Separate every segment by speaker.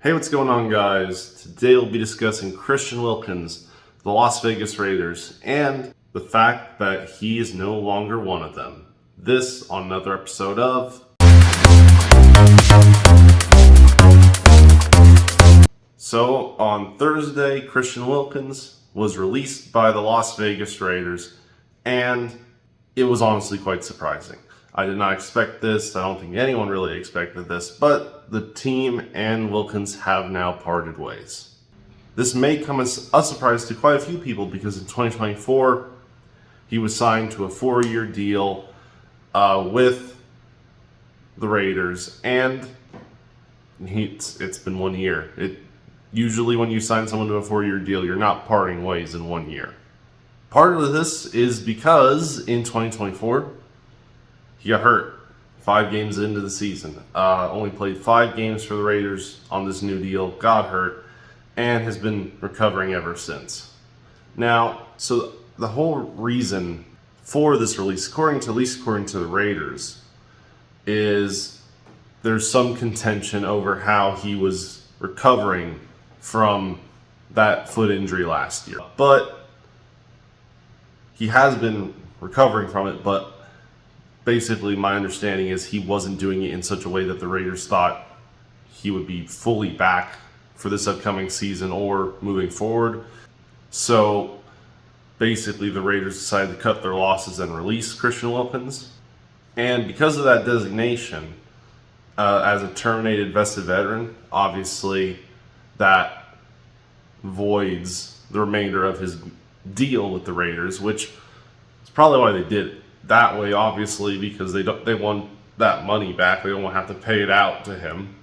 Speaker 1: Hey, what's going on, guys? Today we'll be discussing Christian Wilkins, the Las Vegas Raiders, and the fact that he is no longer one of them. This on another episode of... So, on Thursday, Christian Wilkins was released by the Las Vegas Raiders, and it was honestly quite surprising. I did not expect this. I don't think anyone really expected this, but the team and Wilkins have now parted ways. This may come as a surprise to quite a few people because in 2024, he was signed to a 4-year deal with the Raiders, and it's been 1 year. Usually when you sign someone to a 4-year deal, you're not parting ways in 1 year. Part of this is because in 2024, he got hurt 5 games into the season. Only played 5 games for the Raiders on this new deal, got hurt, and has been recovering ever since. Now, so the whole reason for this release, at least according to the Raiders, is there's some contention over how he was recovering from that foot injury last year. But he has been recovering from it, but basically, my understanding is he wasn't doing it in such a way that the Raiders thought he would be fully back for this upcoming season or moving forward. So, basically, the Raiders decided to cut their losses and release Christian Wilkins. And because of that designation, as a terminated vested veteran, obviously that voids the remainder of his deal with the Raiders, which is probably why they did it that way, obviously, because they want that money back. They don't have to pay it out to him.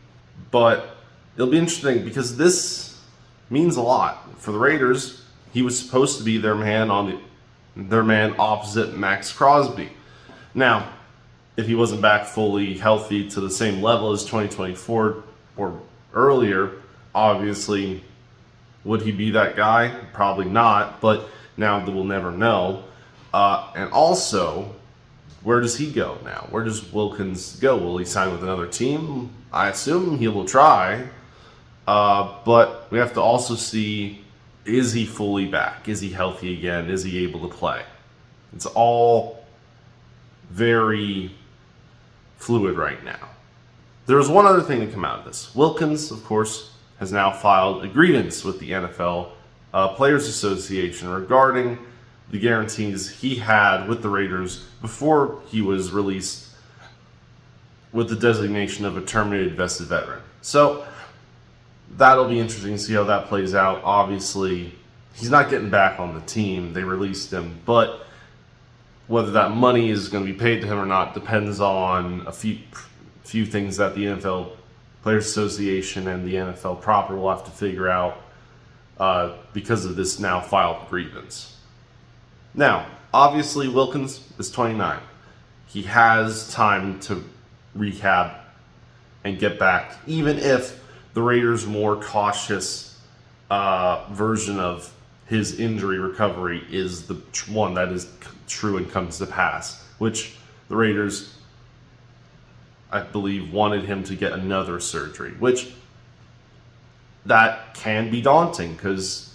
Speaker 1: But it'll be interesting because this means a lot for the Raiders. He was supposed to be their man opposite Max Crosby. Now, if he wasn't back fully healthy to the same level as 2024 or earlier, obviously, would he be that guy? Probably not. But now we'll never know. And also, where does he go now? Where does Wilkins go? Will he sign with another team? I assume he will try. But we have to also see, is he fully back? Is he healthy again? Is he able to play? It's all very fluid right now. There was one other thing to come out of this. Wilkins, of course, has now filed a grievance with the NFL Players Association regarding the guarantees he had with the Raiders before he was released with the designation of a terminated vested veteran. So that'll be interesting to see how that plays out. Obviously, he's not getting back on the team. They released him, but whether that money is going to be paid to him or not depends on a few things that the NFL Players Association and the NFL proper will have to figure out because of this now filed grievance. Now, obviously, Wilkins is 29. He has time to rehab and get back, even if the Raiders' more cautious version of his injury recovery is the one that is true and comes to pass, which the Raiders, I believe, wanted him to get another surgery, which that can be daunting because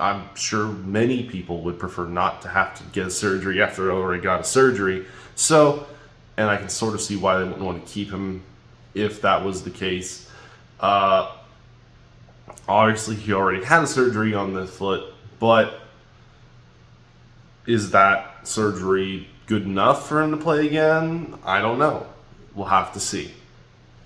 Speaker 1: I'm sure many people would prefer not to have to get a surgery after they already got a surgery. So, and I can sort of see why they wouldn't want to keep him if that was the case. Obviously, he already had a surgery on the foot, but is that surgery good enough for him to play again? I don't know. We'll have to see.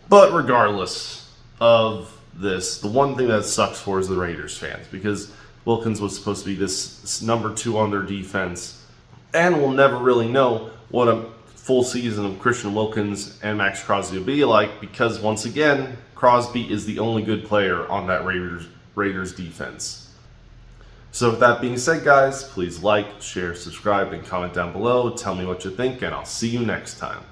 Speaker 1: But regardless of this, the one thing that sucks for is the Raiders fans, because Wilkins was supposed to be this number 2 on their defense, and we'll never really know what a full season of Christian Wilkins and Max Crosby will be like, because once again, Crosby is the only good player on that Raiders defense. So with that being said, guys, please like, share, subscribe, and comment down below. Tell me what you think, and I'll see you next time.